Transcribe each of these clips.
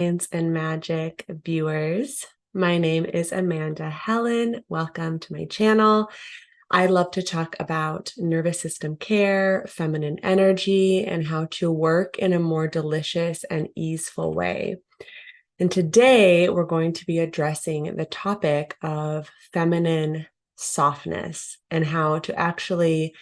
Science and Magic viewers. My name is Amanda Helen. Welcome to my channel. I love to talk about nervous system care, feminine energy, and how to work in a more delicious and easeful way. And today we're going to be addressing the topic of feminine softness and how to actually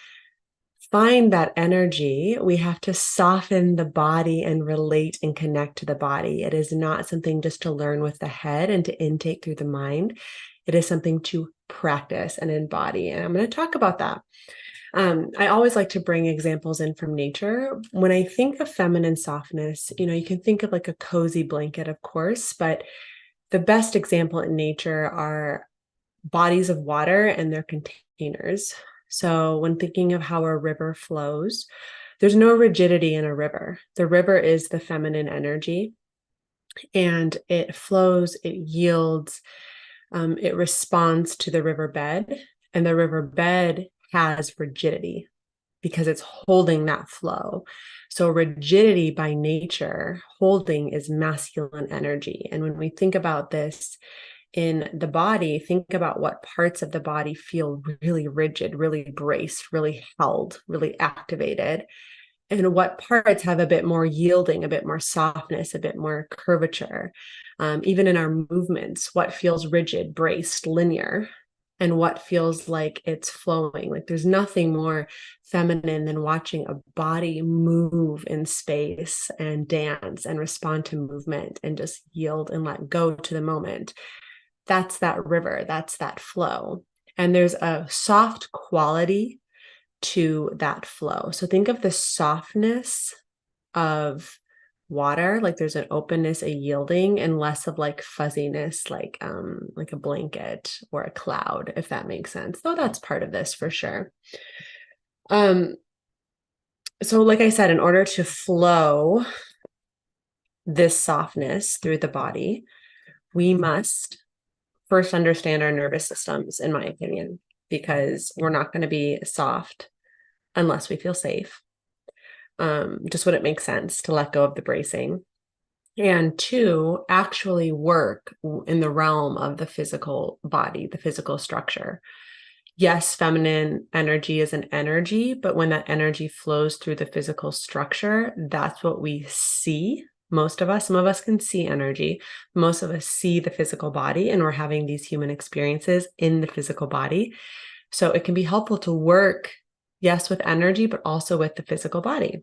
find that energy. We have to soften the body and relate and connect to the body. It is not something just to learn with the head and to intake through the mind. It is something to practice and embody. And I'm going to talk about that. I always like to bring examples in from nature. When I think of feminine softness, you can think of like a cozy blanket, of course, but the best example in nature are bodies of water and their containers. So when thinking of how a river flows, there's no rigidity in a river. The river is the feminine energy, and it flows, it yields, it responds to the riverbed, and the riverbed has rigidity because it's holding that flow. So rigidity by nature, holding, is masculine energy. And when we think about this in the body, think about what parts of the body feel really rigid, really braced, really held, really activated, and what parts have a bit more yielding, a bit more softness, a bit more curvature. Even in our movements, what feels rigid, braced, linear, and what feels like it's flowing. Like there's nothing more feminine than watching a body move in space and dance and respond to movement and just yield and let go to the moment. That's that river, that's that flow. And there's a soft quality to that flow. So think of the softness of water, like there's an openness, a yielding, and less of like fuzziness, like a blanket or a cloud, if that makes sense. Though that's part of this for sure. So like I said, in order to flow this softness through the body, we must first understand our nervous systems, in my opinion, because we're not going to be soft unless we feel safe. Just wouldn't make sense to let go of the bracing. And two, actually work in the realm of the physical body, the physical structure. Yes, feminine energy is an energy, but when that energy flows through the physical structure, that's what we see. Most of us, some of us can see energy. Most of us see the physical body, and we're having these human experiences in the physical body. So it can be helpful to work, yes, with energy, but also with the physical body.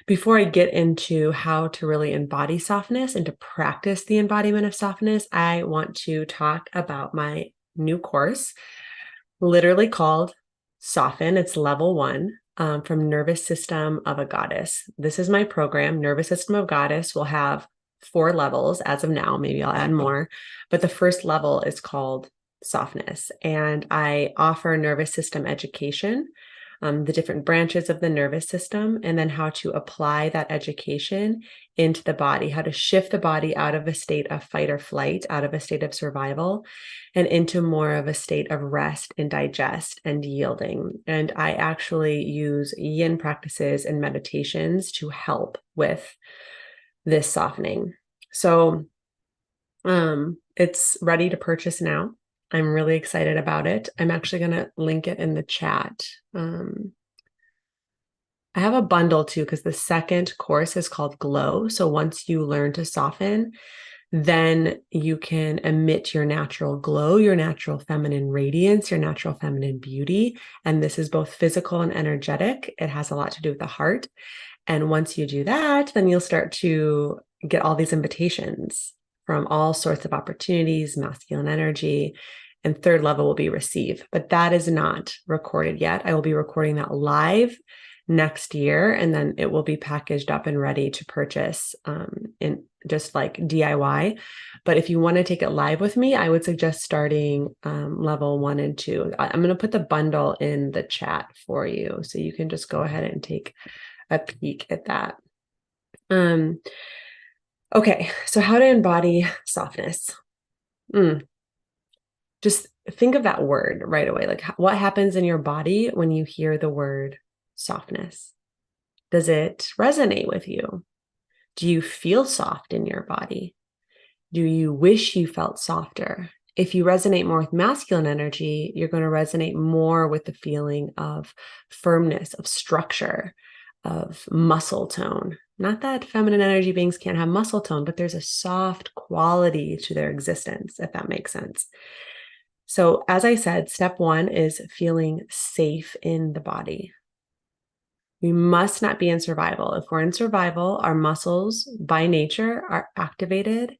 Before I get into how to really embody softness and to practice the embodiment of softness, I want to talk about my new course, literally called Soften. It's level 1. From Nervous System of a Goddess. This is my program. Nervous System of Goddess will have 4 levels as of now. Maybe I'll add more, but the first level is called softness. And I offer nervous system education, the different branches of the nervous system, and then how to apply that education into the body, how to shift the body out of a state of fight or flight, out of a state of survival, and into more of a state of rest and digest and yielding. And I actually use yin practices and meditations to help with this softening. So it's ready to purchase now. I'm really excited about it. I'm actually going to link it in the chat. I have a bundle too, because the second course is called Glow. So once you learn to soften, then you can emit your natural glow, your natural feminine radiance, your natural feminine beauty. And this is both physical and energetic. It has a lot to do with the heart. And once you do that, then you'll start to get all these invitations from all sorts of opportunities, masculine energy, and third level will be receive. But that is not recorded yet. I will be recording that live next year, and then it will be packaged up and ready to purchase in just like DIY. But if you want to take it live with me, I would suggest starting level 1 and 2. I'm going to put the bundle in the chat for you, so you can just go ahead and take a peek at that. Okay, so how to embody softness. Just think of that word right away. Like, what happens in your body when you hear the word softness? Does it resonate with you? Do you feel soft in your body? Do you wish you felt softer? If you resonate more with masculine energy, you're going to resonate more with the feeling of firmness, of structure, of muscle tone. Not that feminine energy beings can't have muscle tone, but there's a soft quality to their existence, if that makes sense. So, as I said, step one is feeling safe in the body. We must not be in survival. If we're in survival, our muscles by nature are activated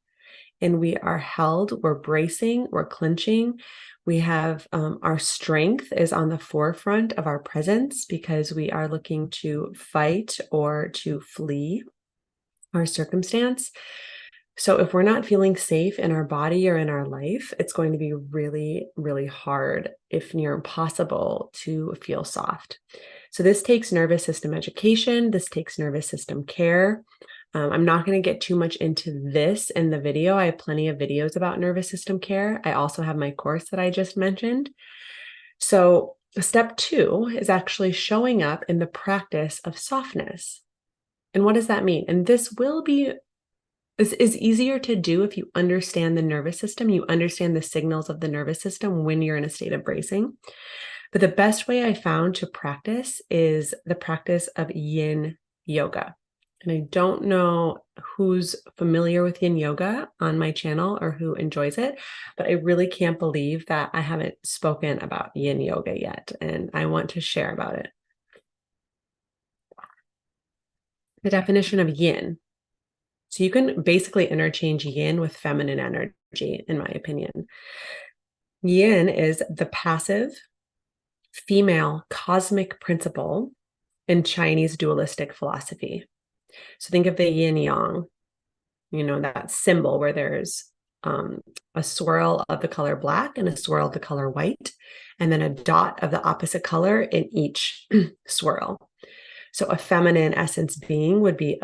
and we are held, we're bracing, we're clenching. We have our strength is on the forefront of our presence because we are looking to fight or to flee our circumstance. So if we're not feeling safe in our body or in our life, it's going to be really, really hard, if near impossible, to feel soft. So this takes nervous system education. This takes nervous system care. I'm not going to get too much into this in the video. I have plenty of videos about nervous system care. I also have my course that I just mentioned. So step two is actually showing up in the practice of softness. And what does that mean? And this is easier to do if you understand the nervous system, you understand the signals of the nervous system when you're in a state of bracing. But the best way I found to practice is the practice of yin yoga. And I don't know who's familiar with yin yoga on my channel or who enjoys it, but I really can't believe that I haven't spoken about yin yoga yet. And I want to share about it. The definition of yin. So you can basically interchange yin with feminine energy, in my opinion. Yin is the passive, female cosmic principle in Chinese dualistic philosophy. So think of the yin yang, that symbol where there's a swirl of the color black and a swirl of the color white, and then a dot of the opposite color in each swirl. So a feminine essence being would be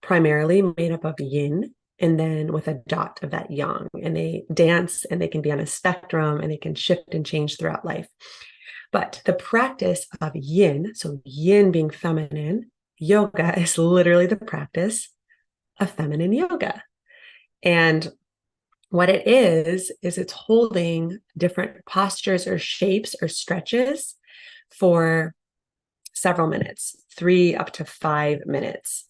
primarily made up of yin, and then with a dot of that yang. And they dance and they can be on a spectrum and they can shift and change throughout life. But the practice of yin, so yin being feminine, yoga is literally the practice of feminine yoga. And what it is it's holding different postures or shapes or stretches for several minutes, 3 up to 5 minutes.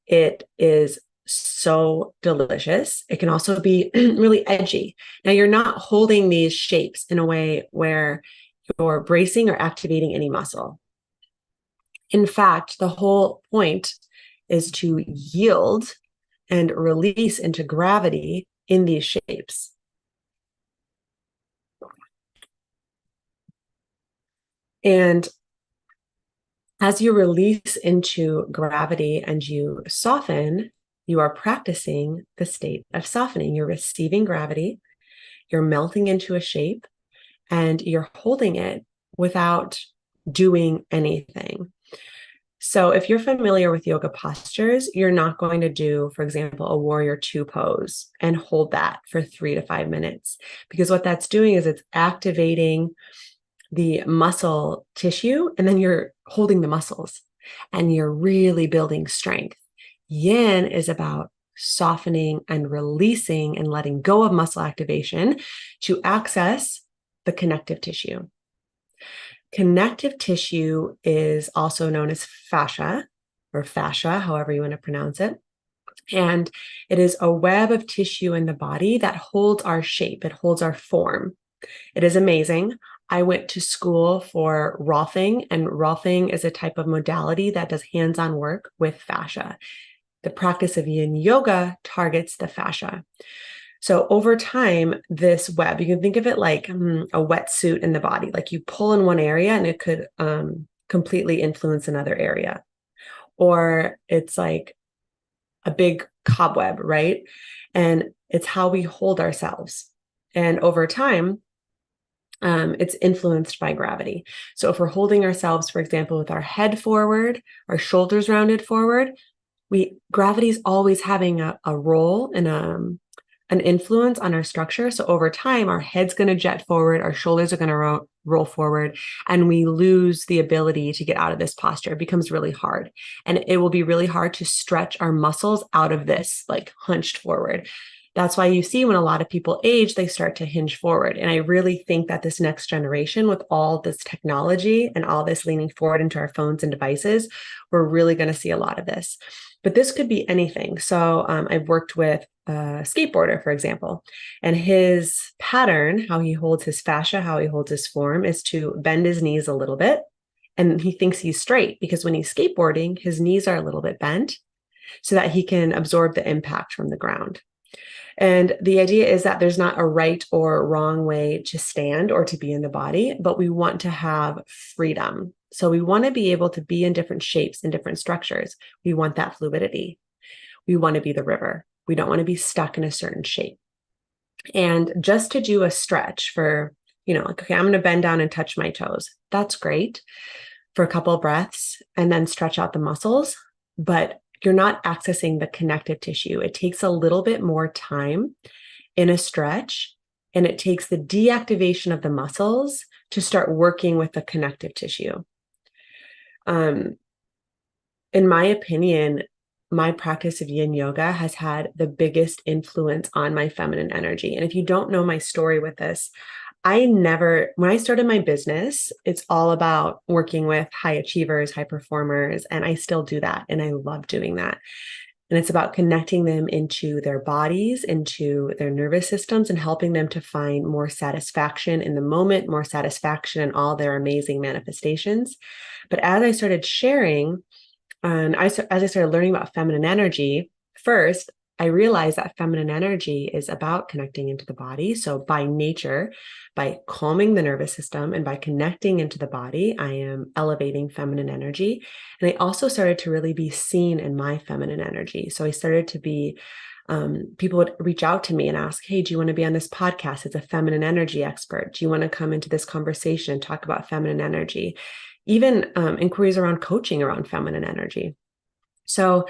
It is so delicious. It can also be really edgy. Now, you're not holding these shapes in a way where you're bracing or activating any muscle. In fact, the whole point is to yield and release into gravity in these shapes. And as you release into gravity and you soften, you are practicing the state of softening. You're receiving gravity, you're melting into a shape, and you're holding it without doing anything. So if you're familiar with yoga postures, you're not going to do, for example, a warrior 2 pose and hold that for 3 to 5 minutes, because what that's doing is it's activating the muscle tissue, and then you're holding the muscles and you're really building strength. Yin is about softening and releasing and letting go of muscle activation to access the connective tissue. Connective tissue is also known as fascia, or fascia, however you want to pronounce it. And it is a web of tissue in the body that holds our shape. It holds our form. It is amazing. I went to school for Rolfing, and Rolfing is a type of modality that does hands-on work with fascia. The practice of yin yoga targets the fascia. So over time, this web, you can think of it like a wetsuit in the body. Like you pull in one area and it could completely influence another area. Or it's like a big cobweb, right? And it's how we hold ourselves. And over time, it's influenced by gravity. So if we're holding ourselves, for example, with our head forward, our shoulders rounded forward, gravity is always having a role and an influence on our structure. So over time, our head's going to jet forward, our shoulders are going to roll forward, and we lose the ability to get out of this posture. It becomes really hard. And it will be really hard to stretch our muscles out of this, like hunched forward. That's why you see when a lot of people age, they start to hinge forward. And I really think that this next generation, with all this technology and all this leaning forward into our phones and devices, we're really going to see a lot of this. But this could be anything. So I've worked with a skateboarder, for example, and his pattern, how he holds his fascia, how he holds his form, is to bend his knees a little bit. And he thinks he's straight because when he's skateboarding, his knees are a little bit bent so that he can absorb the impact from the ground. And the idea is that there's not a right or wrong way to stand or to be in the body, but we want to have freedom. So we want to be able to be in different shapes and different structures. We want that fluidity. We want to be the river. We don't want to be stuck in a certain shape. And just to do a stretch for, like, okay, I'm going to bend down and touch my toes. That's great for a couple of breaths and then stretch out the muscles. But you're not accessing the connective tissue. It takes a little bit more time in a stretch, and it takes the deactivation of the muscles to start working with the connective tissue. In my opinion, my practice of yin yoga has had the biggest influence on my feminine energy. And if you don't know my story with this, when I started my business, it's all about working with high achievers, high performers, and I still do that. And I love doing that. And it's about connecting them into their bodies, into their nervous systems, and helping them to find more satisfaction in the moment, more satisfaction in all their amazing manifestations. But as I started sharing, and as I started learning about feminine energy, first, I realized that feminine energy is about connecting into the body. So by nature, by calming the nervous system and by connecting into the body, I am elevating feminine energy. And I also started to really be seen in my feminine energy. So I started to be, people would reach out to me and ask, hey, do you want to be on this podcast as a feminine energy expert? Do you want to come into this conversation and talk about feminine energy? Even inquiries around coaching around feminine energy. So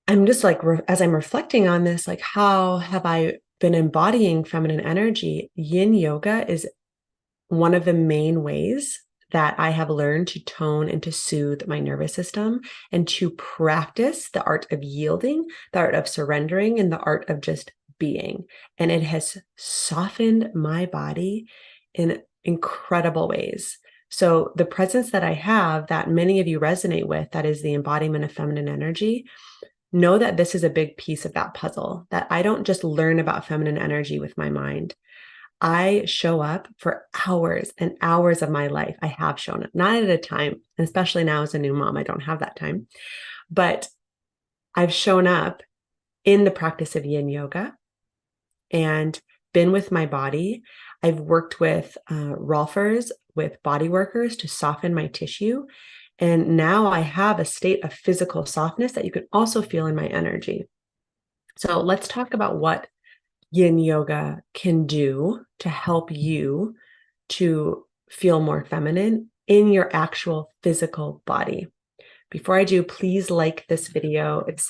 I'm just like, as I'm reflecting on this, like, how have I been embodying feminine energy? Yin yoga is one of the main ways that I have learned to tone and to soothe my nervous system and to practice the art of yielding, the art of surrendering, and the art of just being. And it has softened my body in incredible ways. So the presence that I have, that many of you resonate with, that is the embodiment of feminine energy, know that this is a big piece of that puzzle, that I don't just learn about feminine energy with my mind. I show up for hours and hours of my life. I have shown up, not at a time, and especially now as a new mom, I don't have that time, but I've shown up in the practice of yin yoga and been with my body. I've worked with Rolfers, with body workers to soften my tissue. And now I have a state of physical softness that you can also feel in my energy. So let's talk about what yin yoga can do to help you to feel more feminine in your actual physical body. Before I do, please like this video. It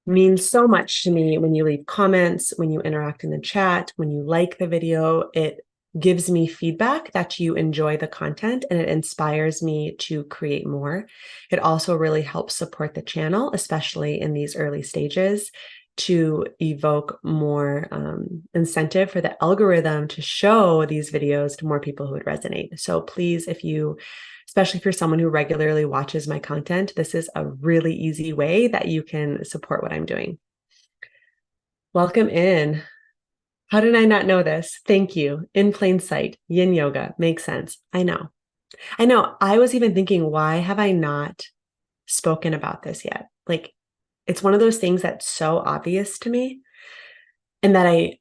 means so much to me when you leave comments, when you interact in the chat, when you like the video. It gives me feedback that you enjoy the content, and it inspires me to create more. It also really helps support the channel, especially in these early stages, to evoke more incentive for the algorithm to show these videos to more people who would resonate. So please, especially if you're someone who regularly watches my content, this is a really easy way that you can support what I'm doing. Welcome in. How did I not know this? Thank you. In plain sight, yin yoga makes sense. I know. I was even thinking, why have I not spoken about this yet? Like, it's one of those things that's so obvious to me and that I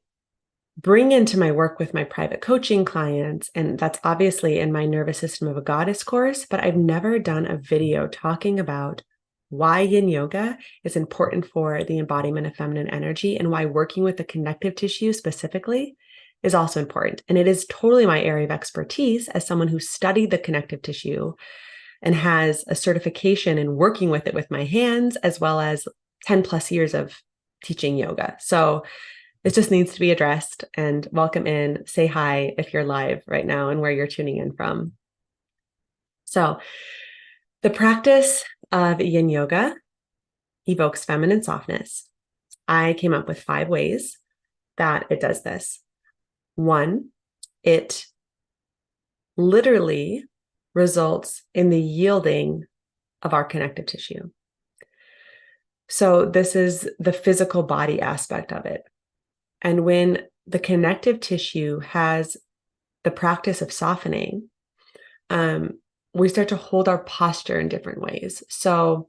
bring into my work with my private coaching clients. And that's obviously in my Nervous System of a Goddess course, but I've never done a video talking about why yin yoga is important for the embodiment of feminine energy and why working with the connective tissue specifically is also important. And it is totally my area of expertise as someone who studied the connective tissue and has a certification in working with it with my hands, as well as 10 plus years of teaching yoga. So It just needs to be addressed. And welcome in. Say hi if you're live right now and where you're tuning in from. So, the practice of yin yoga evokes feminine softness. I came up with 5 ways that it does this. 1, it literally results in the yielding of our connective tissue. So, this is the physical body aspect of it. And when the connective tissue has the practice of softening, we start to hold our posture in different ways. So,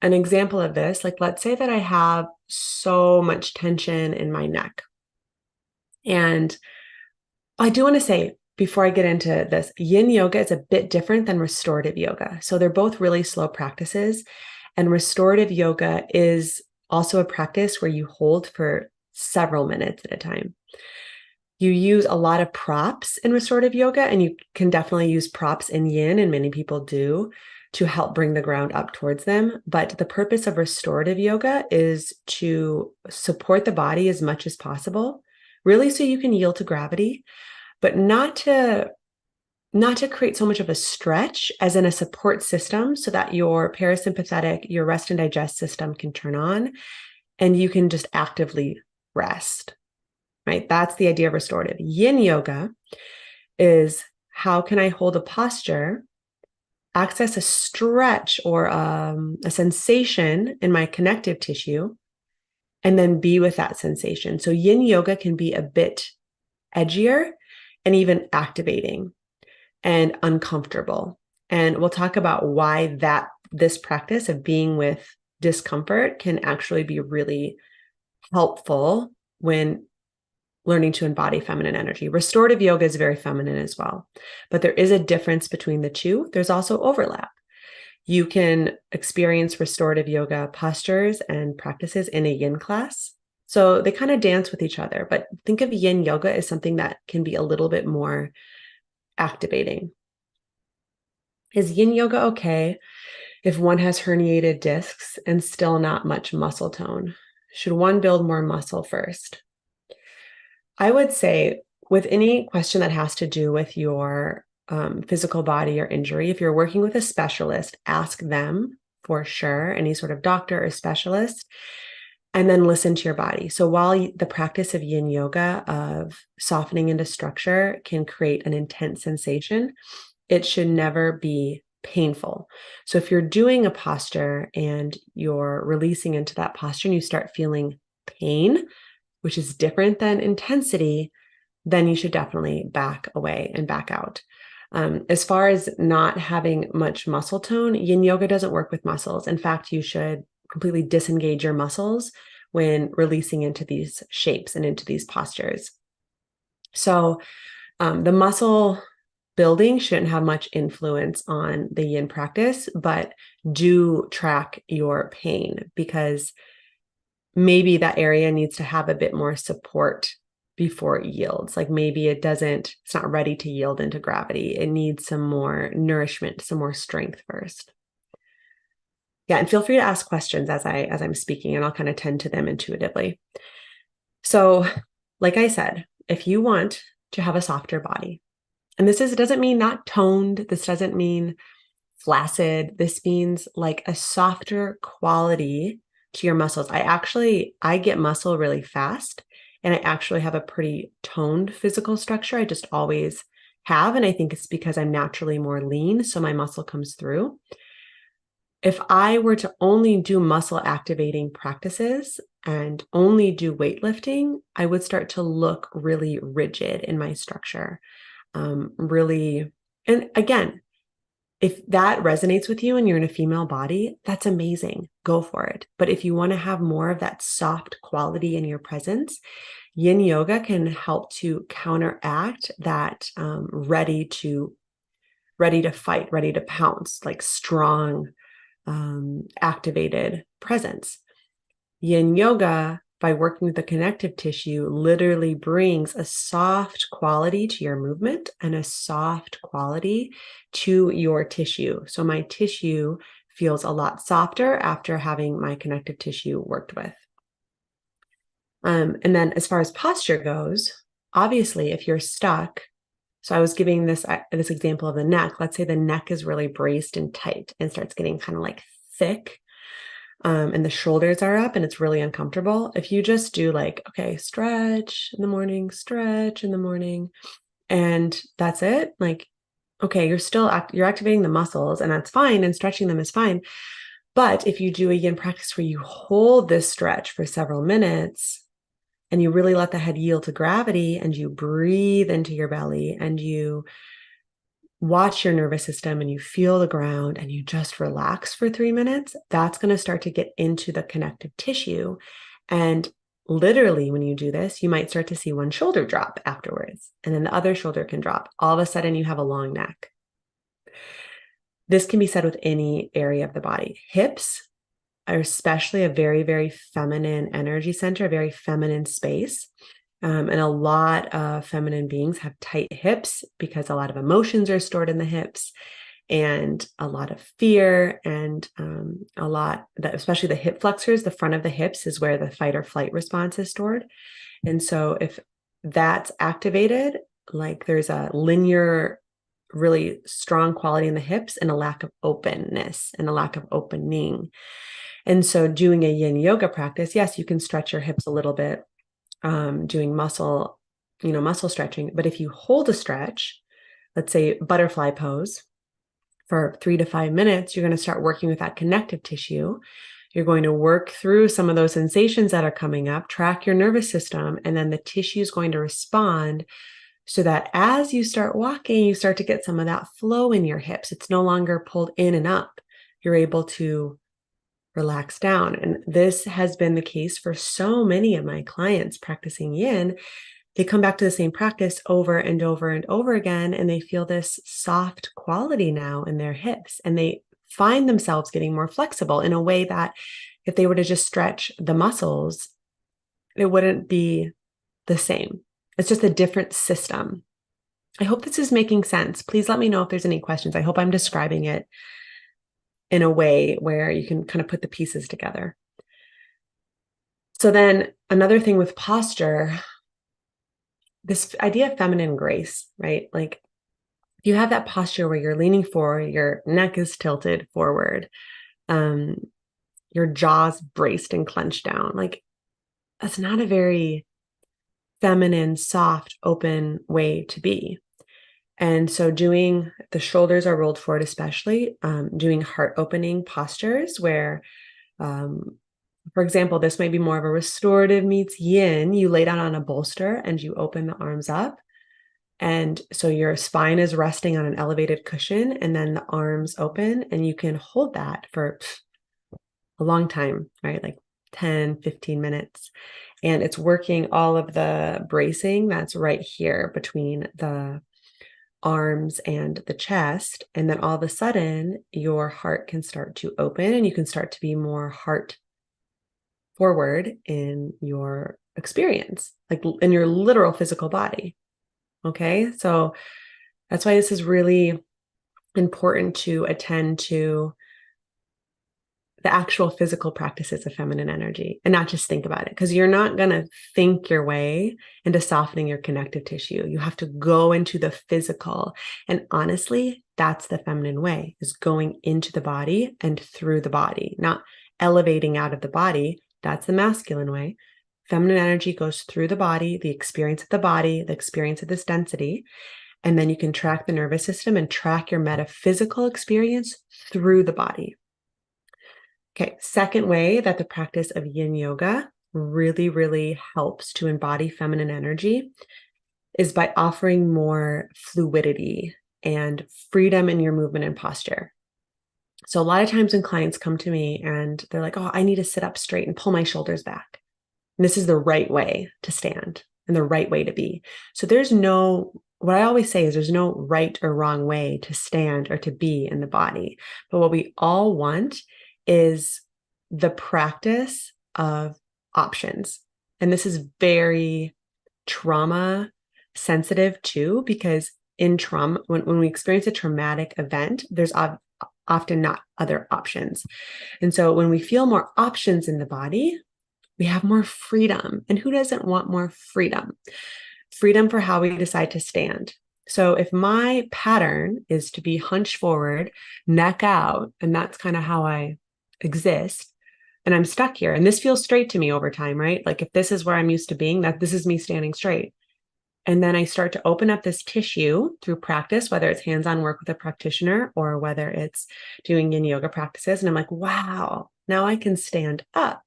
an example of this, like let's say that I have so much tension in my neck. And I do want to say, before I get into this, yin yoga is a bit different than restorative yoga. So they're both really slow practices. And restorative yoga is also a practice where you hold for several minutes at a time. You use a lot of props in restorative yoga, and you can definitely use props in yin, and many people do, to help bring the ground up towards them. But the purpose of restorative yoga is to support the body as much as possible, really so you can yield to gravity, but not to create so much of a stretch as in a support system so that your parasympathetic, your rest and digest system can turn on and you can just actively rest, right? That's the idea of restorative. Yin yoga is how can I hold a posture, access a stretch or a sensation in my connective tissue, and then be with that sensation. So yin yoga can be a bit edgier and even activating and uncomfortable. And we'll talk about why this practice of being with discomfort can actually be really helpful when learning to embody feminine energy. Restorative yoga is very feminine as well, but there is a difference between the two. There's also overlap. You can experience restorative yoga postures and practices in a yin class. So they kind of dance with each other, but think of yin yoga as something that can be a little bit more activating. Is yin yoga okay if one has herniated discs and still not much muscle tone? Should one build more muscle first? I would say with any question that has to do with your physical body or injury, if you're working with a specialist, ask them for sure, any sort of doctor or specialist, and then listen to your body. So while the practice of yin yoga, of softening into structure, can create an intense sensation, it should never be painful. So if you're doing a posture and you're releasing into that posture and you start feeling pain, which is different than intensity, then you should definitely back away and back out. As far as not having much muscle tone, yin yoga doesn't work with muscles. In fact, you should completely disengage your muscles when releasing into these shapes and into these postures. So the muscle building shouldn't have much influence on the yin practice, but do track your pain because maybe that area needs to have a bit more support before it yields. Like maybe it's not ready to yield into gravity. It needs some more nourishment, some more strength first. Yeah, and feel free to ask questions as I'm speaking, and I'll kind of tend to them intuitively. So, like I said, if you want to have a softer body, and it doesn't mean not toned, this doesn't mean flaccid, this means like a softer quality to your muscles. I get muscle really fast, and I actually have a pretty toned physical structure. I just always have, and I think it's because I'm naturally more lean, so my muscle comes through. If I were to only do muscle activating practices and only do weightlifting, I would start to look really rigid in my structure. Really, and again, if that resonates with you and you're in a female body, that's amazing. Go for it. But if you want to have more of that soft quality in your presence, yin yoga can help to counteract that ready to fight, ready to pounce, like strong, activated presence. Yin yoga, by working with the connective tissue, literally brings a soft quality to your movement and a soft quality to your tissue. So my tissue feels a lot softer after having my connective tissue worked with. And then as far as posture goes, obviously, if you're stuck, so I was giving this example of the neck. Let's say the neck is really braced and tight and starts getting kind of like thick, and the shoulders are up and it's really uncomfortable. If you just do like, okay, stretch in the morning, stretch in the morning, and that's it, like, okay, you're activating the muscles and that's fine, and stretching them is fine. But if you do a yin practice where you hold this stretch for several minutes and you really let the head yield to gravity and you breathe into your belly and you watch your nervous system and you feel the ground and you just relax for 3 minutes, that's going to start to get into the connective tissue. And literally, when you do this, you might start to see one shoulder drop afterwards, and then the other shoulder can drop. All of a sudden, you have a long neck. This can be said with any area of the body. Hips are especially a very, very feminine energy center, a very feminine space. And a lot of feminine beings have tight hips because a lot of emotions are stored in the hips, and a lot of fear, and especially the hip flexors, the front of the hips is where the fight or flight response is stored. And so if that's activated, like there's a linear, really strong quality in the hips and a lack of openness and a lack of opening. And so doing a yin yoga practice, yes, you can stretch your hips a little bit, doing muscle stretching. But if you hold a stretch, let's say butterfly pose for 3 to 5 minutes, you're going to start working with that connective tissue. You're going to work through some of those sensations that are coming up, track your nervous system, and then the tissue is going to respond so that as you start walking, you start to get some of that flow in your hips. It's no longer pulled in and up. You're able to relax down. And this has been the case for so many of my clients practicing yin. They come back to the same practice over and over and over again, and they feel this soft quality now in their hips. And they find themselves getting more flexible in a way that if they were to just stretch the muscles, it wouldn't be the same. It's just a different system. I hope this is making sense. Please let me know if there's any questions. I hope I'm describing it in a way where you can kind of put the pieces together. So then another thing with posture, this idea of feminine grace, right? Like you have that posture where you're leaning forward, your neck is tilted forward, your jaw's braced and clenched down. Like that's not a very feminine, soft, open way to be. And so doing the shoulders are rolled forward, especially doing heart opening postures where, for example, this might be more of a restorative meets yin. You lay down on a bolster and you open the arms up. And so your spine is resting on an elevated cushion, and then the arms open, and you can hold that for a long time, right? Like 10, 15 minutes. And it's working all of the bracing that's right here between the arms and the chest. And then all of a sudden, your heart can start to open and you can start to be more heart forward in your experience, like in your literal physical body. Okay. So that's why this is really important to attend to the actual physical practices of feminine energy and not just think about it, because you're not going to think your way into softening your connective tissue. You have to go into the physical. And honestly, that's the feminine way, is going into the body and through the body, not elevating out of the body. That's the masculine way. Feminine energy goes through the body, the experience of the body, the experience of this density. And then you can track the nervous system and track your metaphysical experience through the body. Okay, second way that the practice of yin yoga really, really helps to embody feminine energy is by offering more fluidity and freedom in your movement and posture. So a lot of times when clients come to me and they're like, oh, I need to sit up straight and pull my shoulders back. And this is the right way to stand and the right way to be. So what I always say is there's no right or wrong way to stand or to be in the body. But what we all want is the practice of options. And this is very trauma sensitive too, because in trauma, when we experience a traumatic event, there's often not other options. And so when we feel more options in the body, We have more freedom. And who doesn't want more freedom? Freedom for how we decide to stand. So if my pattern is to be hunched forward, neck out, and that's kind of how I exist, and I'm stuck here, and this feels straight to me over time, right? Like if this is where I'm used to being, that this is me standing straight. And then I start to open up this tissue through practice, whether it's hands-on work with a practitioner or whether it's doing yin yoga practices. And I'm like, wow, now I can stand up.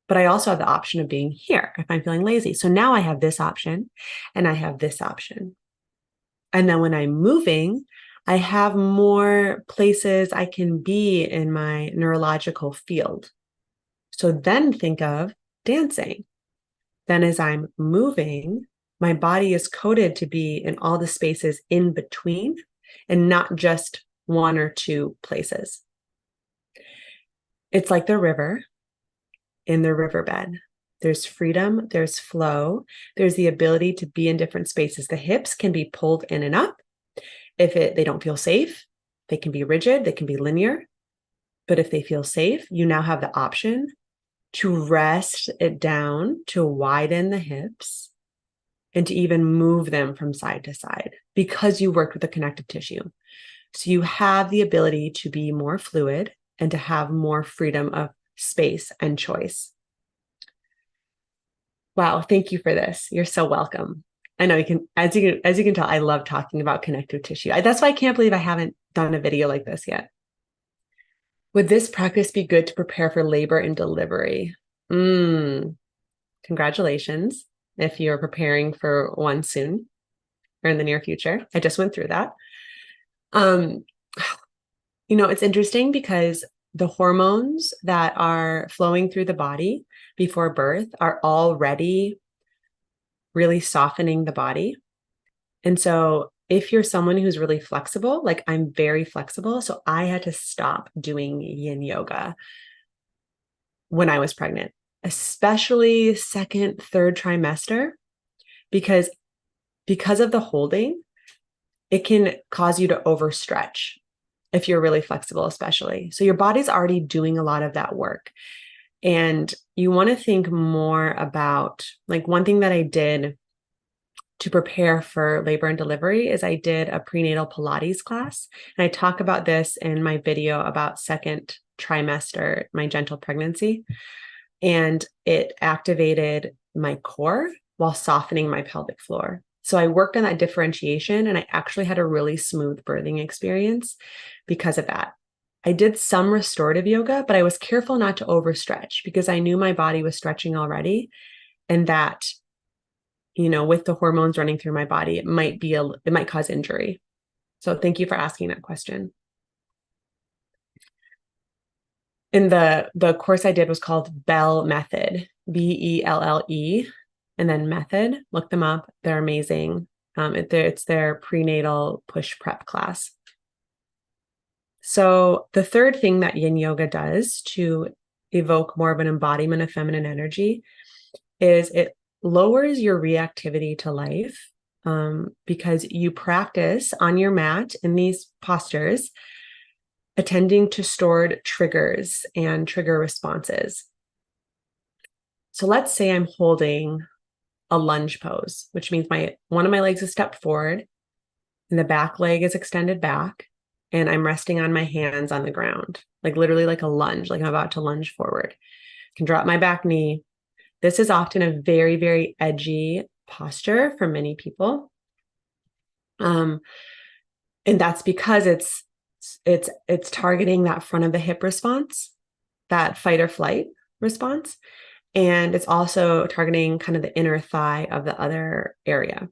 But I also have the option of being here if I'm feeling lazy. So now I have this option and I have this option. And then when I'm moving, I have more places I can be in my neurological field. So then think of dancing. Then as I'm moving, my body is coded to be in all the spaces in between and not just one or two places. It's like the river in the riverbed. There's freedom, there's flow, there's the ability to be in different spaces. The hips can be pulled in and up. If they don't feel safe, they can be rigid, they can be linear. But if they feel safe, you now have the option to rest it down, to widen the hips, and to even move them from side to side because you worked with the connective tissue. So you have the ability to be more fluid and to have more freedom of space and choice. Wow, thank you for this. You're so welcome. I know you can, as you can tell, I love talking about connective tissue. That's why I can't believe I haven't done a video like this yet. Would this practice be good to prepare for labor and delivery? Congratulations if you're preparing for one soon or in the near future. I just went through that. It's interesting because the hormones that are flowing through the body before birth are already really softening the body. And so if you're someone who's really flexible, like I'm very flexible, so I had to stop doing yin yoga when I was pregnant, especially second, third trimester, because of the holding, it can cause you to overstretch if you're really flexible, especially. So your body's already doing a lot of that work. And you want to think more about, like, one thing that I did to prepare for labor and delivery is I did a prenatal Pilates class. And I talk about this in my video about second trimester, my gentle pregnancy. And it activated my core while softening my pelvic floor. So I worked on that differentiation and I actually had a really smooth birthing experience because of that. I did some restorative yoga, but I was careful not to overstretch because I knew my body was stretching already. And that, with the hormones running through my body, it might cause injury. So thank you for asking that question. And the course I did was called Bell Method, Belle, and then Method. Look them up. They're amazing. It's their prenatal push prep class. So the third thing that yin yoga does to evoke more of an embodiment of feminine energy is it lowers your reactivity to life, because you practice on your mat in these postures, attending to stored triggers and trigger responses. So let's say I'm holding a lunge pose, which means one of my legs is stepped forward and the back leg is extended back, and I'm resting on my hands on the ground, like literally like a lunge, like I'm about to lunge forward. I can drop my back knee. This is often a very, very edgy posture for many people. And that's because it's targeting that front of the hip response, that fight or flight response. And it's also targeting kind of the inner thigh of the other area.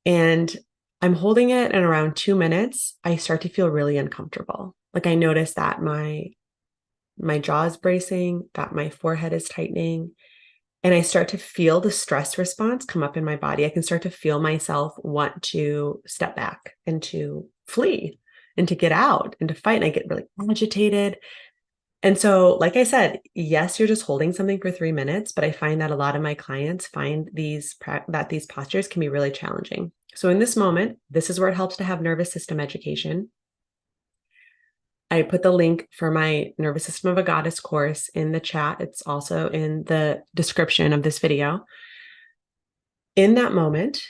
And I'm holding it, and around 2 minutes, I start to feel really uncomfortable. Like I notice that my jaw is bracing, that my forehead is tightening, and I start to feel the stress response come up in my body. I can start to feel myself want to step back and to flee and to get out and to fight. And I get really agitated. And so, like I said, yes, you're just holding something for 3 minutes, but I find that a lot of my clients find that these postures can be really challenging. So in this moment, this is where it helps to have nervous system education. I put the link for my Nervous System of a Goddess course in the chat. It's also in the description of this video. In that moment,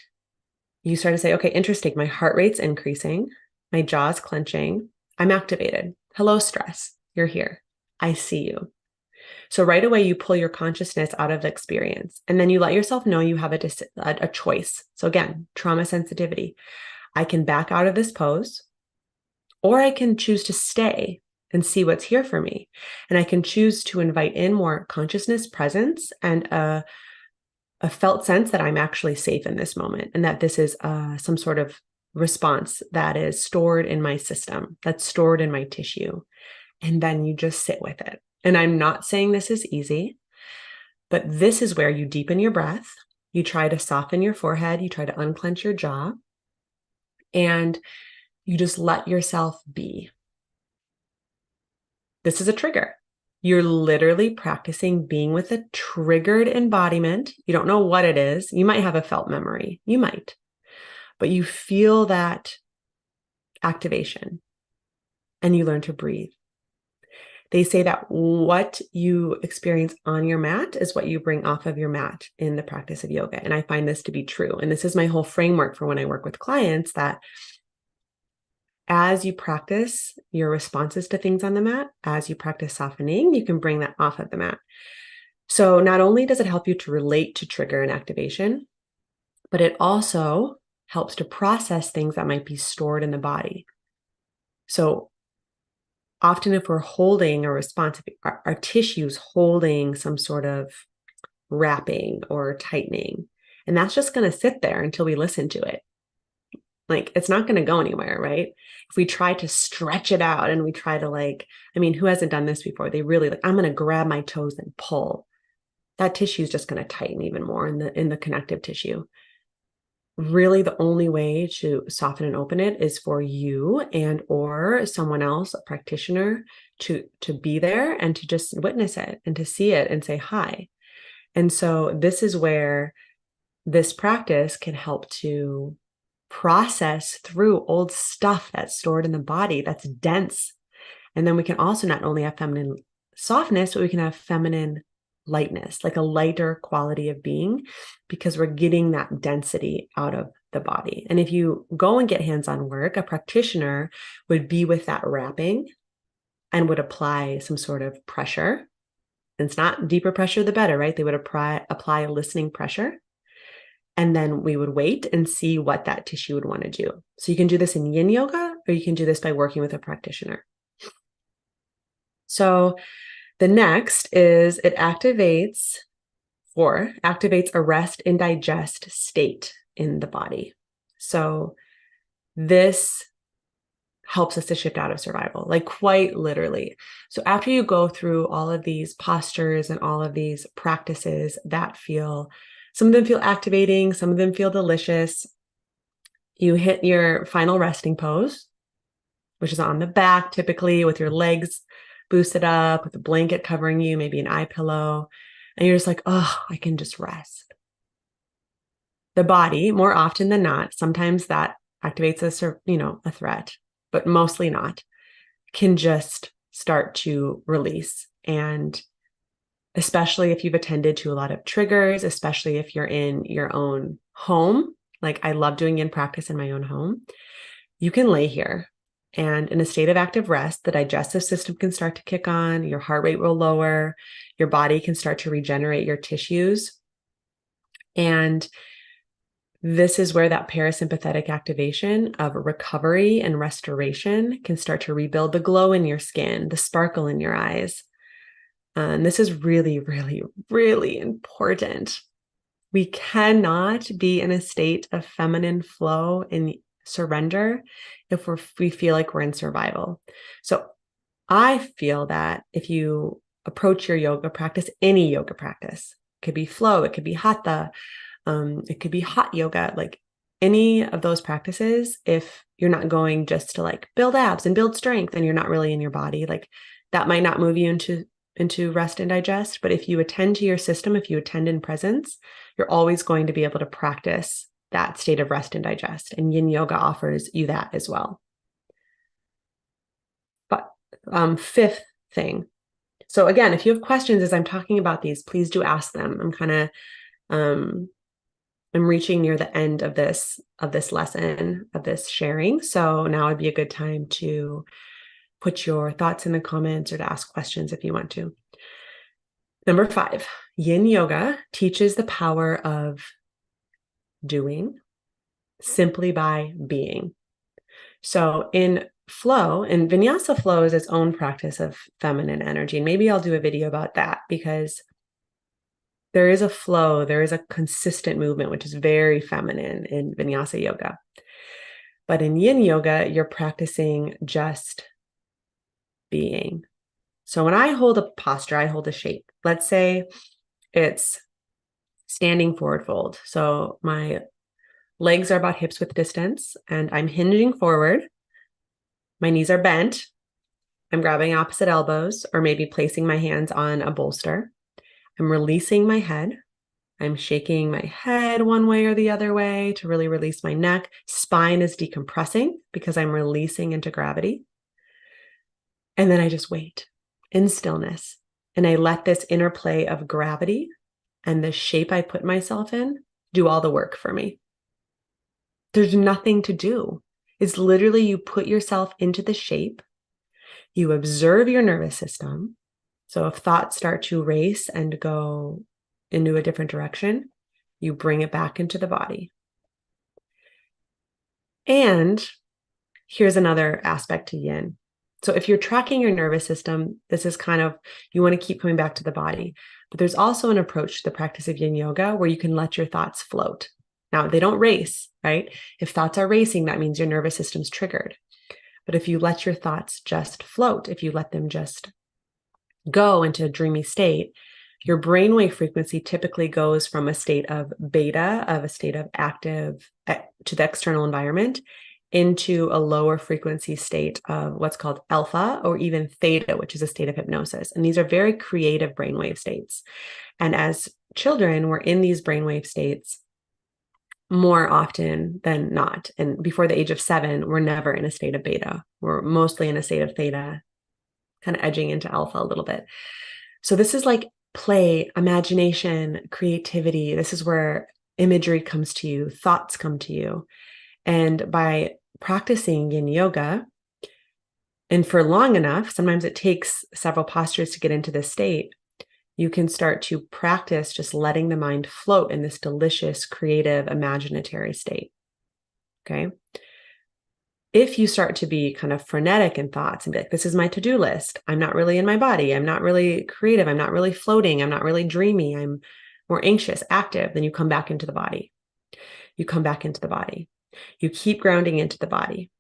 you start to say, okay, interesting. My heart rate's increasing. My jaw's clenching. I'm activated. Hello, stress. You're here. I see you. So right away, you pull your consciousness out of the experience, and then you let yourself know you have a choice. So again, trauma sensitivity. I can back out of this pose, or I can choose to stay and see what's here for me. And I can choose to invite in more consciousness, presence, and a felt sense that I'm actually safe in this moment, and that this is some sort of response that is stored in my system, that's stored in my tissue. And then you just sit with it. And I'm not saying this is easy, but this is where you deepen your breath. You try to soften your forehead. You try to unclench your jaw. And you just let yourself be. This is a trigger. You're literally practicing being with a triggered embodiment. You don't know what it is. You might have a felt memory. You might. But you feel that activation and you learn to breathe. They say that what you experience on your mat is what you bring off of your mat in the practice of yoga. And I find this to be true. And this is my whole framework for when I work with clients, that as you practice your responses to things on the mat, as you practice softening, you can bring that off of the mat. So not only does it help you to relate to trigger and activation, but it also helps to process things that might be stored in the body. So often if we're holding a response, our tissue's holding some sort of wrapping or tightening, and that's just going to sit there until we listen to it. Like, it's not going to go anywhere, right? If we try to stretch it out and we try to who hasn't done this before? They really I'm going to grab my toes and pull. That tissue is just going to tighten even more in the connective tissue. Really, the only way to soften and open it is for you and or someone else, a practitioner, to be there and to just witness it and to see it and say hi. And so this is where this practice can help to process through old stuff that's stored in the body that's dense. And then we can also not only have feminine softness, but we can have feminine lightness, like a lighter quality of being, because we're getting that density out of the body. And if you go and get hands-on work, a practitioner would be with that wrapping and would apply some sort of pressure. And it's not deeper pressure, the better, right? They would apply a listening pressure. And then we would wait and see what that tissue would want to do. So you can do this in yin yoga, or you can do this by working with a practitioner. So the next is it activates a rest and digest state in the body. So this helps us to shift out of survival, like quite literally. So after you go through all of these postures and all of these practices that some of them feel activating, some of them feel delicious, you hit your final resting pose, which is on the back, typically with your legs boosted up, with a blanket covering you, maybe an eye pillow. And you're just like, oh, I can just rest. The body, more often than not, sometimes that activates a threat, but mostly not, can just start to release. And especially if you've attended to a lot of triggers, especially if you're in your own home, like I love doing yin practice in my own home, you can lay here. And in a state of active rest, the digestive system can start to kick on, your heart rate will lower, your body can start to regenerate your tissues. And this is where that parasympathetic activation of recovery and restoration can start to rebuild the glow in your skin, the sparkle in your eyes. And this is really, really, really important. We cannot be in a state of feminine flow and surrender if we feel like we're in survival. So I feel that if you approach your yoga practice, any yoga practice, it could be flow, it could be hatha, it could be hot yoga, like any of those practices, if you're not going just to build abs and build strength and you're not really in your body, that might not move you into rest and digest. But if you attend to your system, if you attend in presence, you're always going to be able to practice that state of rest and digest. And yin yoga offers you that as well. But Fifth thing. So again, if you have questions as I'm talking about these, please do ask them. I'm reaching near the end of this lesson, of this sharing. So now would be a good time to put your thoughts in the comments or to ask questions if you want to. Number 5, yin yoga teaches the power of doing simply by being. So in flow, and vinyasa flow is its own practice of feminine energy. And maybe I'll do a video about that because there is a flow, there is a consistent movement, which is very feminine in vinyasa yoga. But in yin yoga, you're practicing just being. So when I hold a posture, I hold a shape. Let's say it's standing forward fold. So my legs are about hips width distance and I'm hinging forward. My knees are bent. I'm grabbing opposite elbows or maybe placing my hands on a bolster. I'm releasing my head. I'm shaking my head one way or the other way to really release my neck. Spine is decompressing because I'm releasing into gravity. And then I just wait in stillness. And I let this interplay of gravity and the shape I put myself in do all the work for me. There's nothing to do. It's literally you put yourself into the shape. You observe your nervous system. So if thoughts start to race and go into a different direction, you bring it back into the body. And here's another aspect to yin. So if you're tracking your nervous system, this is kind of, you want to keep coming back to the body. But there's also an approach to the practice of yin yoga where you can let your thoughts float. Now, they don't race, right? If thoughts are racing, that means your nervous system's triggered. But if you let your thoughts just float, if you let them just go into a dreamy state, your brainwave frequency typically goes from a state of beta, of a state of active to the external environment, into a lower frequency state of what's called alpha or even theta, which is a state of hypnosis. And these are very creative brainwave states. And as children, we're in these brainwave states more often than not. And before the age of 7, we're never in a state of beta. We're mostly in a state of theta, kind of edging into alpha a little bit. So this is like play, imagination, creativity. This is where imagery comes to you, thoughts come to you. And by practicing yin yoga, and for long enough, sometimes it takes several postures to get into this state, you can start to practice just letting the mind float in this delicious, creative, imaginatory state. Okay. If you start to be kind of frenetic in thoughts and be like, this is my to-do list, I'm not really in my body, I'm not really creative, I'm not really floating, I'm not really dreamy, I'm more anxious, active, then you come back into the body. You come back into the body. You keep grounding into the body.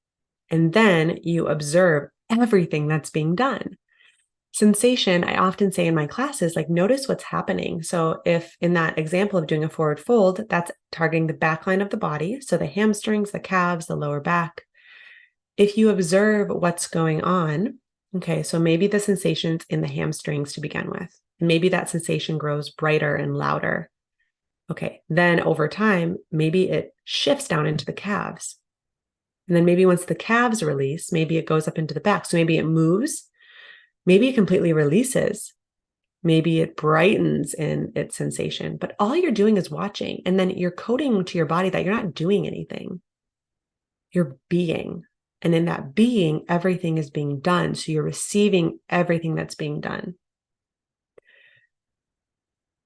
And then you observe everything that's being done. Sensation, I often say in my classes, like notice what's happening. So if in that example of doing a forward fold, that's targeting the back line of the body. So the hamstrings, the calves, the lower back. If you observe what's going on, okay, so maybe the sensation's in the hamstrings to begin with. Maybe that sensation grows brighter and louder. Okay, then over time, maybe it shifts down into the calves. And then maybe once the calves release, maybe it goes up into the back. So maybe it moves. Maybe it completely releases. Maybe it brightens in its sensation. But all you're doing is watching. And then you're coding to your body that you're not doing anything. You're being. And in that being, everything is being done. So you're receiving everything that's being done.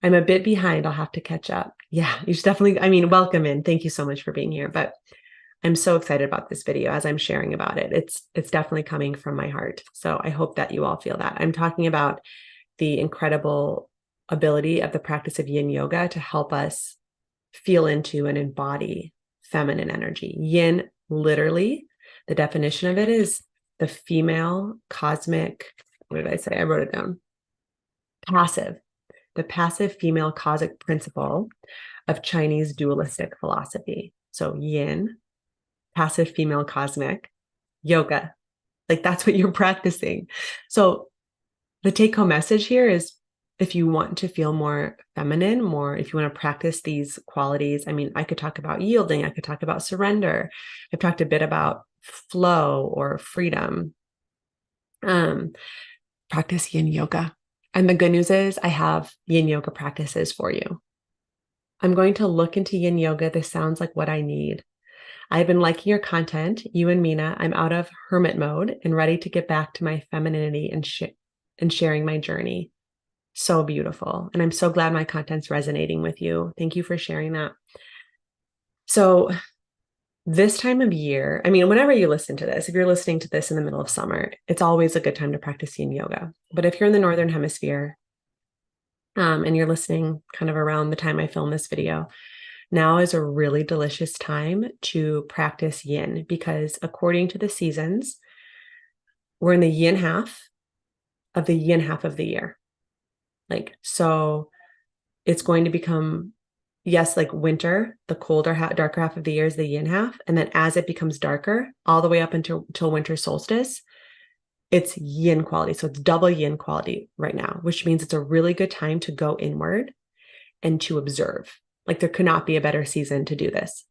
I'm a bit behind. I'll have to catch up. Yeah, you should definitely, welcome in. Thank you so much for being here. But I'm so excited about this video as I'm sharing about it. It's definitely coming from my heart. So I hope that you all feel that. I'm talking about the incredible ability of the practice of yin yoga to help us feel into and embody feminine energy. Yin, literally, the definition of it is the female cosmic, what did I say? I wrote it down. Passive. The passive female cosmic principle of Chinese dualistic philosophy. So yin, passive female cosmic, yoga. Like that's what you're practicing. So the take-home message here is if you want to feel more feminine, if you want to practice these qualities, I could talk about yielding, I could talk about surrender. I've talked a bit about flow or freedom. Um, practice yin yoga. And the good news is I have yin yoga practices for you. I'm going to look into yin yoga. This sounds like what I need. I've been liking your content, you and Mina. I'm out of hermit mode and ready to get back to my femininity and sharing my journey. So beautiful. And I'm so glad my content's resonating with you. Thank you for sharing that. So this time of year, I mean, whenever you listen to this, if you're listening to this in the middle of summer, it's always a good time to practice yin yoga. But if you're in the Northern Hemisphere, and you're listening kind of around the time I film this video, now is a really delicious time to practice yin because according to the seasons, we're in the yin half of the yin half of the year. So it's going to become, yes, like winter, the colder, darker half of the year is the yin half. And then as it becomes darker, all the way up until winter solstice, it's yin quality. So it's double yin quality right now, which means it's a really good time to go inward and to observe. Like there could not be a better season to do this.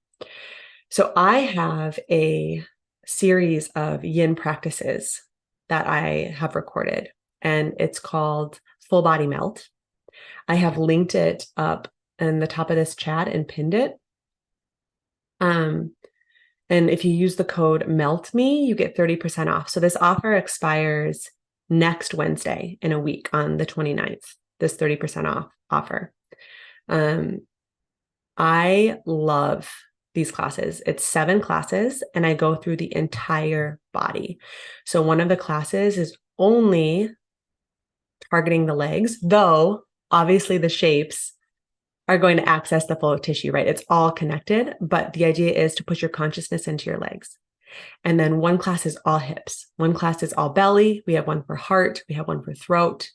So I have a series of yin practices that I have recorded, and it's called Full Body Melt. I have linked it up in the top of this chat and pinned it. And if you use the code MELTME, you get 30% off. So this offer expires next Wednesday in a week on the 29th, this 30% off offer. I love these classes. It's 7 classes and I go through the entire body. So one of the classes is only targeting the legs, though obviously the shapes are going to access the flow of tissue, right? It's all connected, but the idea is to put your consciousness into your legs. And then one class is all hips. One class is all belly. We have one for heart. We have one for throat.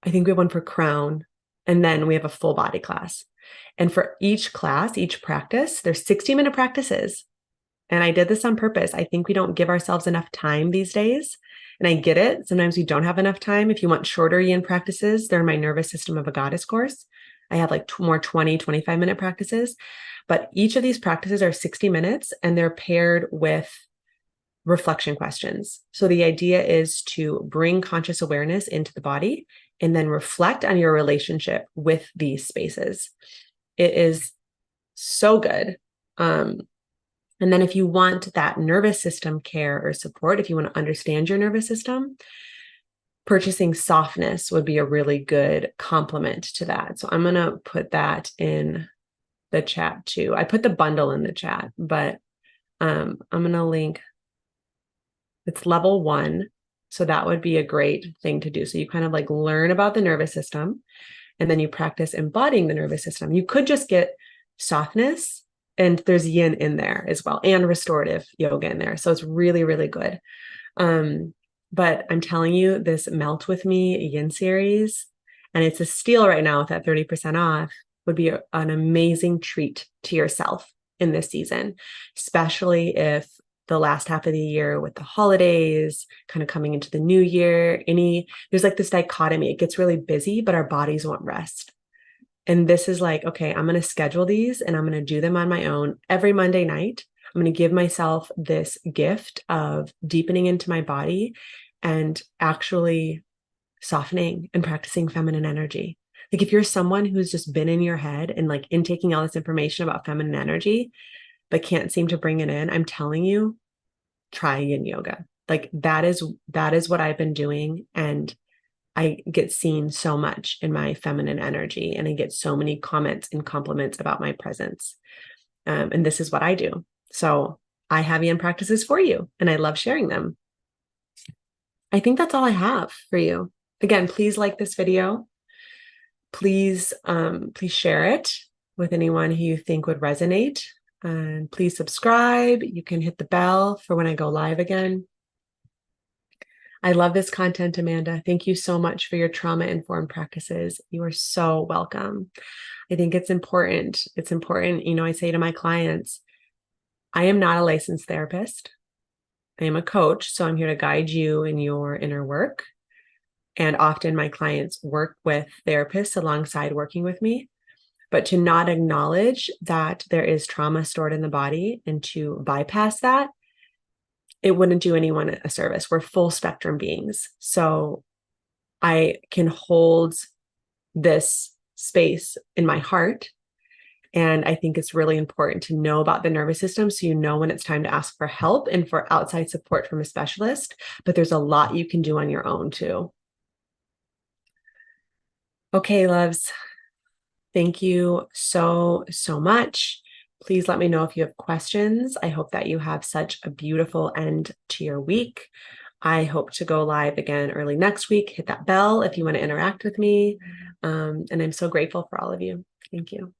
I think we have one for crown. And then we have a full body class. And for each class, each practice, there's 60-minute practices. And I did this on purpose. I think we don't give ourselves enough time these days. And I get it. Sometimes we don't have enough time. If you want shorter yin practices, they're in my Nervous System of a Goddess course. I have like more 20, 25-minute practices. But each of these practices are 60 minutes and they're paired with reflection questions. So the idea is to bring conscious awareness into the body and then reflect on your relationship with these spaces. It is so good. And then if you want that nervous system care or support, if you want to understand your nervous system, purchasing softness would be a really good complement to that. So I'm going to put that in the chat too. I put the bundle in the chat, but I'm going to link. It's level 1. So that would be a great thing to do. So you kind of like learn about the nervous system and then you practice embodying the nervous system. You could just get softness, and there's yin in there as well, and restorative yoga in there. So it's really, really good. But I'm telling you, this Melt With Me yin series, and it's a steal right now with that 30% off, would be an amazing treat to yourself in this season, especially if the last half of the year with the holidays, kind of coming into the new year, there's like this dichotomy. It gets really busy, but our bodies won't rest. And this is like, okay, I'm going to schedule these and I'm going to do them on my own every Monday night. I'm going to give myself this gift of deepening into my body and actually softening and practicing feminine energy. Like if you're someone who's just been in your head and like intaking all this information about feminine energy, but can't seem to bring it in, I'm telling you, try yin yoga. Like that is what I've been doing. And I get seen so much in my feminine energy and I get so many comments and compliments about my presence. And this is what I do. So I have yin practices for you and I love sharing them. I think that's all I have for you. Again, please like this video. Please share it with anyone who you think would resonate. And please subscribe. You can hit the bell for when I go live again. I love this content, Amanda. Thank you so much for your trauma-informed practices. You are so welcome. I think it's important. It's important. I say to my clients, I am not a licensed therapist. I am a coach. So I'm here to guide you in your inner work. And often my clients work with therapists alongside working with me. But to not acknowledge that there is trauma stored in the body and to bypass that it wouldn't do anyone a service. We're full spectrum beings. So I can hold this space in my heart. And I think it's really important to know about the nervous system so you know when it's time to ask for help and for outside support from a specialist. But there's a lot you can do on your own too. Okay, loves. Thank you so, so much. Please let me know if you have questions. I hope that you have such a beautiful end to your week. I hope to go live again early next week. Hit that bell if you want to interact with me. And I'm so grateful for all of you. Thank you.